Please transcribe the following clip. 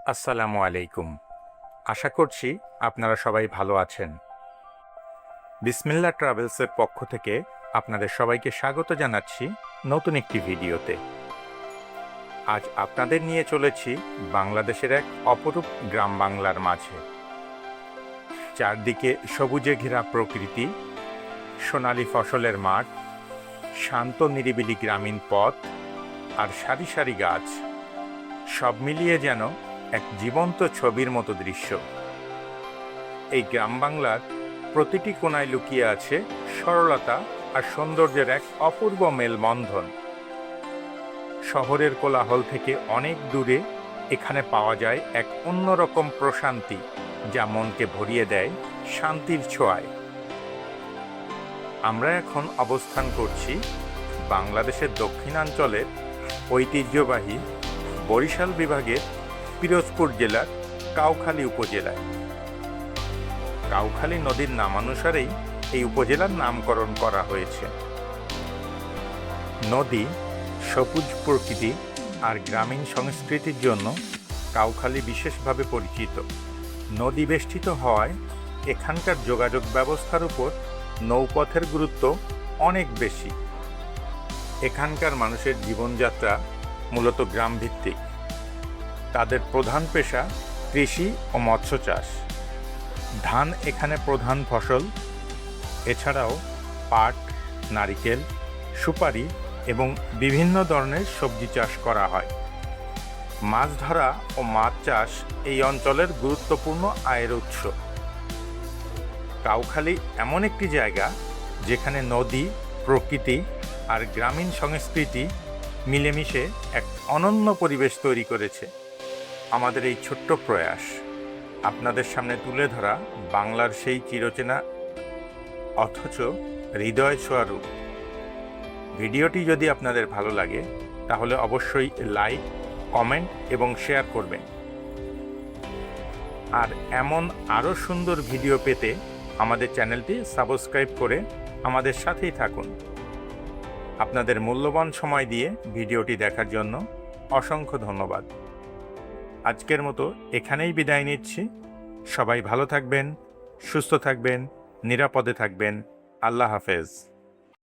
আসসালামু আলাইকুম। আশা করছি আপনারা সবাই ভালো আছেন। বিসমিল্লাহ ট্রাভেলসের পক্ষ থেকে আপনাদের সবাইকে স্বাগত জানাচ্ছি নতুন একটি ভিডিওতে। আজ আপনাদের নিয়ে চলেছি বাংলাদেশের এক অপরূপ গ্রাম বাংলার মাঝে। চারদিকে সবুজে ঘেরা প্রকৃতি, সোনালী ফসলের মাঠ, শান্ত নিরিবিলি গ্রামীণ পথ আর সারি সারি গাছ, সব মিলিয়ে যেন এক জীবন্ত ছবির মতো দৃশ্য। এই গ্রাম বাংলার প্রতিটি কোণায় লুকিয়ে আছে সরলতা আর সৌন্দর্যের এক অপূর্ব মেলবন্ধন। শহরের কোলাহল থেকে অনেক দূরে এখানে পাওয়া যায় এক অন্যরকম প্রশান্তি, যা মনকে ভরিয়ে দেয় শান্তির ছোঁয়ায়। আমরা এখন অবস্থান করছি বাংলাদেশের দক্ষিণাঞ্চলের ঐতিহ্যবাহী বরিশাল বিভাগের পিরোজপুর জেলার কাউখালী উপজেলায়। কাউখালী নদীর নামানুসারেই এই উপজেলার নামকরণ করা হয়েছে। নদী, সবুজ প্রকৃতি আর গ্রামীণ সংস্কৃতির জন্য কাউখালী বিশেষভাবে পরিচিত। নদী বেষ্টিত হওয়ায় এখানকার যোগাযোগ ব্যবস্থার উপর নৌপথের গুরুত্ব অনেক বেশি। এখানকার মানুষের জীবনযাত্রা মূলত গ্রামভিত্তিক। তাদের প্রধান পেশা কৃষি ও মৎস্য চাষ। ধান এখানে প্রধান ফসল। এছাড়াও পাট, নারিকেল, সুপারি এবং বিভিন্ন ধরনের সবজি চাষ করা হয়। মাছ ধরা ও মাছ চাষ এই অঞ্চলের গুরুত্বপূর্ণ আয়ের উৎস। কাউখালী এমন একটি জায়গা যেখানে নদী, প্রকৃতি আর গ্রামীণ সংস্কৃতি মিলেমিশে এক অনন্য পরিবেশ তৈরি করেছে। আমাদের এই ছোট্ট প্রয়াস আপনাদের সামনে তুলে ধরা বাংলার সেই চিরচেনা অথচ হৃদয় ছোঁয়া রূপ। ভিডিওটি যদি আপনাদের ভালো লাগে তাহলে অবশ্যই লাইক, কমেন্ট এবং শেয়ার করবেন। আর এমন আরও সুন্দর ভিডিও পেতে আমাদের চ্যানেলটি সাবস্ক্রাইব করে আমাদের সাথেই থাকুন। আপনাদের মূল্যবান সময় দিয়ে ভিডিওটি দেখার জন্য অসংখ্য ধন্যবাদ। আজকের মতো এখানেই বিদায় নিচ্ছি। সবাই ভালো থাকবেন, সুস্থ থাকবেন, নিরাপদে থাকবেন। আল্লাহ হাফেজ।